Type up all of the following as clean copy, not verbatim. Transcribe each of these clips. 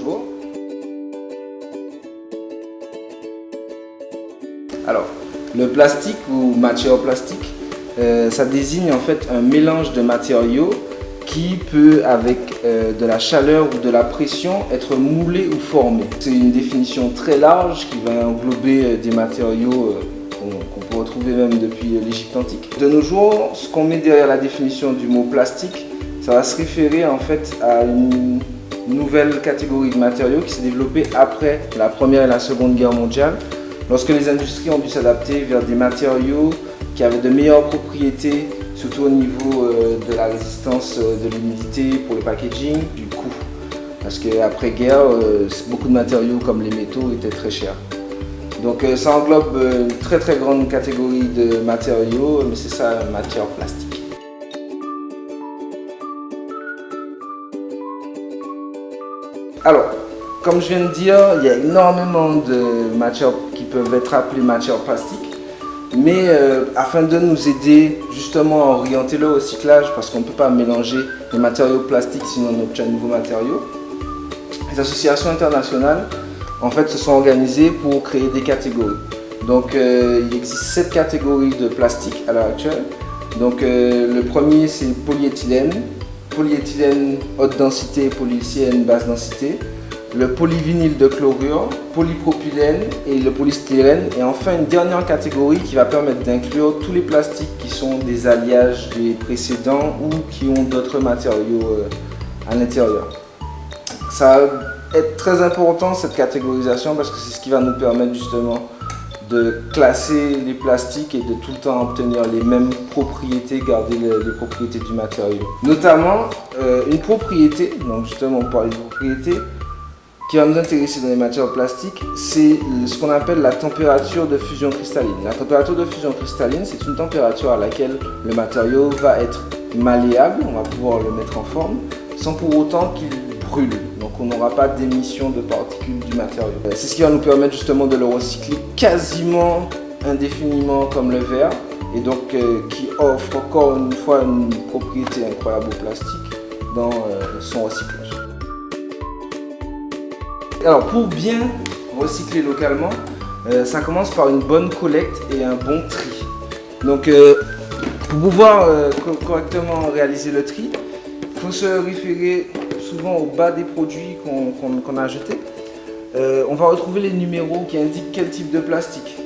bonjour. Alors, le plastique ou matière plastique, ça désigne en fait un mélange de matériaux qui peut, avec de la chaleur ou de la pression, être moulé ou formé. C'est une définition très large qui va englober des matériaux qu'on peut retrouver même depuis l'Égypte antique. De nos jours, ce qu'on met derrière la définition du mot plastique, ça va se référer en fait à une nouvelle catégorie de matériaux qui s'est développée après la Première et la Seconde Guerre mondiale, lorsque les industries ont dû s'adapter vers des matériaux qui avaient de meilleures propriétés, surtout au niveau de la résistance de l'humidité pour le packaging, du coût. Parce qu'après-guerre, beaucoup de matériaux comme les métaux étaient très chers. Donc ça englobe une très grande catégorie de matériaux, mais c'est ça, matière plastique. Alors, comme je viens de dire, il y a énormément de matières qui peuvent être appelées matières plastiques. Mais afin de nous aider justement à orienter le recyclage, parce qu'on ne peut pas mélanger les matériaux plastiques sinon on obtient de nouveaux matériaux, les associations internationales en fait se sont organisées pour créer des catégories. Donc il existe 7 catégories de plastique à l'heure actuelle. Donc le premier c'est polyéthylène, polyéthylène haute densité et polyéthylène basse densité, le polyvinyl de chlorure, polypropylène et le polystyrène. Et enfin une dernière catégorie qui va permettre d'inclure tous les plastiques qui sont des alliages des précédents ou qui ont d'autres matériaux à l'intérieur. Ça va être très important cette catégorisation parce que c'est ce qui va nous permettre justement de classer les plastiques et de tout le temps obtenir les mêmes propriétés, garder les propriétés du matériau. Notamment une propriété, donc justement on parle de propriété, qui va nous intéresser dans les matières plastiques, c'est ce qu'on appelle la température de fusion cristalline. La température de fusion cristalline, c'est une température à laquelle le matériau va être malléable, on va pouvoir le mettre en forme, sans pour autant qu'il brûle. Donc on n'aura pas d'émission de particules du matériau. C'est ce qui va nous permettre justement de le recycler quasiment indéfiniment comme le verre, et donc qui offre encore une fois une propriété incroyable au plastique dans son recyclage. Alors pour bien recycler localement, ça commence par une bonne collecte et un bon tri. Donc pour pouvoir correctement réaliser le tri, il faut se référer souvent au bas des produits qu'on a jetés. On va retrouver les numéros qui indiquent quel type de plastique.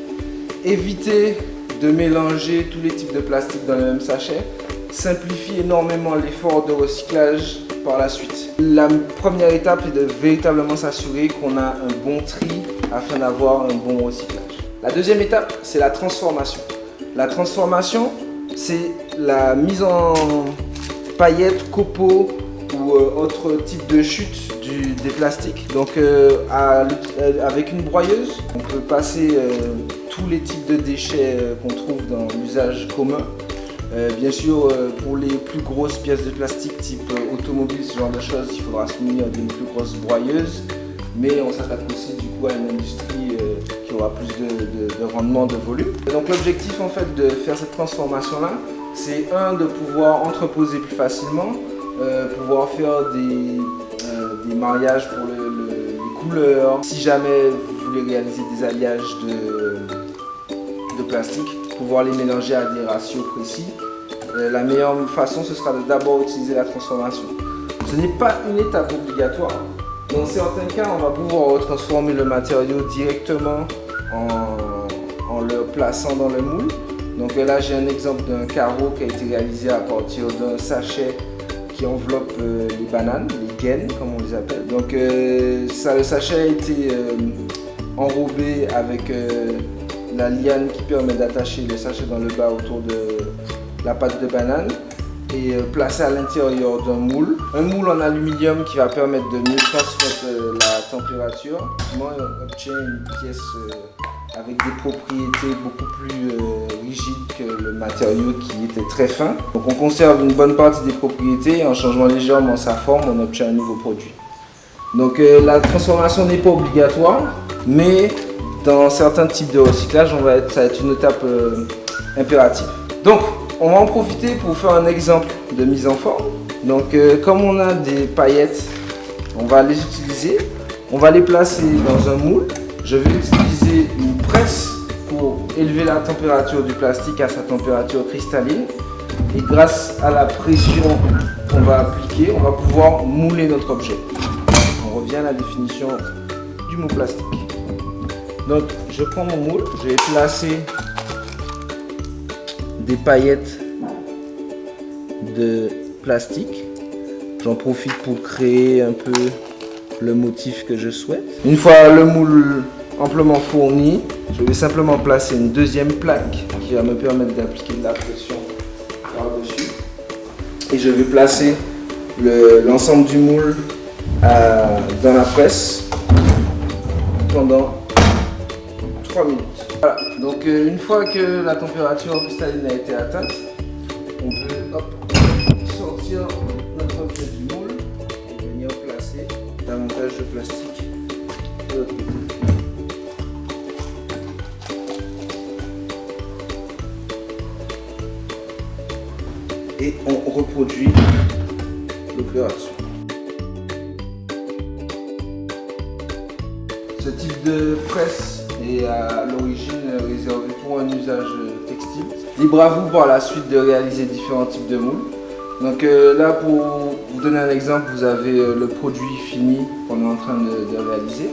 Éviter de mélanger tous les types de plastique dans le même sachet simplifie énormément l'effort de recyclage par la suite. La première étape est de véritablement s'assurer qu'on a un bon tri afin d'avoir un bon recyclage. La deuxième étape, c'est la transformation. La transformation, c'est la mise en paillettes, copeaux ou autre type de chute des plastiques. Donc avec une broyeuse, on peut passer tous les types de déchets qu'on trouve dans l'usage commun. Bien sûr, pour les plus grosses pièces de plastique type automobile, ce genre de choses, il faudra se munir d'une plus grosse broyeuse, mais on s'attaque aussi du coup à une industrie qui aura plus de rendement, de volume. Et donc l'objectif en fait de faire cette transformation-là, c'est de pouvoir entreposer plus facilement, pouvoir faire des mariages pour les couleurs. Si jamais vous voulez réaliser des alliages de plastique, pouvoir les mélanger à des ratios précis. La meilleure façon, ce sera de d'abord utiliser la transformation. Ce n'est pas une étape obligatoire. Dans certains cas, on va pouvoir transformer le matériau directement en le plaçant dans le moule. Donc là, j'ai un exemple d'un carreau qui a été réalisé à partir d'un sachet qui enveloppe les bananes, les gaines comme on les appelle. Donc le sachet a été enrobé avec la liane qui permet d'attacher le sachet dans le bas autour de la pâte de banane et placé à l'intérieur d'un moule. Un moule en aluminium qui va permettre de mieux transmettre la température. On obtient une pièce avec des propriétés beaucoup plus rigides que le matériau qui était très fin. Donc on conserve une bonne partie des propriétés et en changeant légèrement sa forme, on obtient un nouveau produit. Donc la transformation n'est pas obligatoire, mais dans certains types de recyclage, ça va être une étape impérative. Donc, on va en profiter pour faire un exemple de mise en forme. Donc, comme on a des paillettes, on va les utiliser On va les placer dans un moule. Je vais utiliser une presse pour élever la température du plastique à sa température cristalline. Et grâce à la pression qu'on va appliquer, on va pouvoir mouler notre objet. On revient à la définition du moule plastique. Donc je prends mon moule, je vais placer des paillettes de plastique. J'en profite pour créer un peu le motif que je souhaite. Une fois le moule amplement fourni, je vais simplement placer une deuxième plaque qui va me permettre d'appliquer de la pression par-dessus. Et je vais placer l'ensemble du moule dans la presse pendant 3 minutes. Voilà, donc une fois que la température cristalline a été atteinte, on peut sortir notre objet du moule et venir placer davantage de plastique de l'autre côté. Et on reproduit l'opération. Ce type de presse est à l'origine réservé pour un usage textile. Libre à vous par la suite de réaliser différents types de moules. Donc là, pour vous donner un exemple, vous avez le produit fini qu'on est en train de réaliser.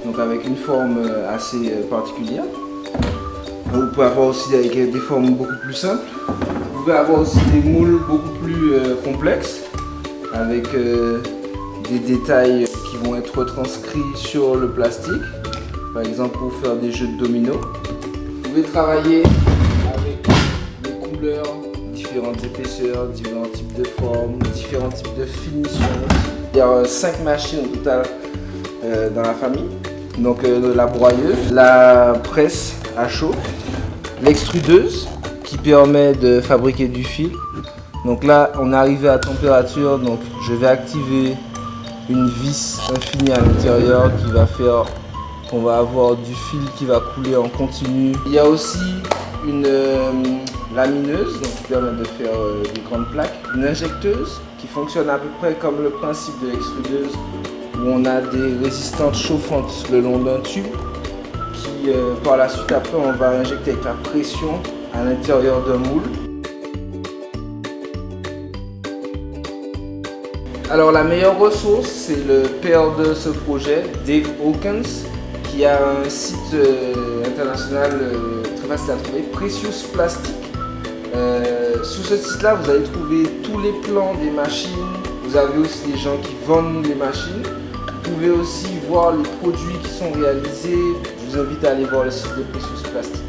Donc avec une forme assez particulière. Vous pouvez avoir aussi avec des formes beaucoup plus simples. Vous pouvez avoir aussi des moules beaucoup plus complexes avec des détails qui vont être retranscrits sur le plastique, par exemple pour faire des jeux de dominos. Vous pouvez travailler avec des couleurs, différentes épaisseurs, différents types de formes, différents types de finitions. Il y a 5 machines au total dans la famille. Donc la broyeuse, la presse à chaud, l'extrudeuse qui permet de fabriquer du fil. Donc là on est arrivé à température, donc je vais activer une vis infinie à l'intérieur qui va faire qu'on va avoir du fil qui va couler en continu. Il y a aussi une lamineuse donc, qui permet de faire des grandes plaques, une injecteuse qui fonctionne à peu près comme le principe de l'extrudeuse où on a des résistantes chauffantes le long d'un tube qui par la suite après on va injecter avec la pression à l'intérieur d'un moule. Alors la meilleure ressource, c'est le père de ce projet, Dave Hawkins, qui a un site international très facile à trouver, Precious Plastic. Sur ce site-là, vous allez trouver tous les plans des machines. Vous avez aussi des gens qui vendent les machines. Vous pouvez aussi voir les produits qui sont réalisés. Je vous invite à aller voir le site de Precious Plastic.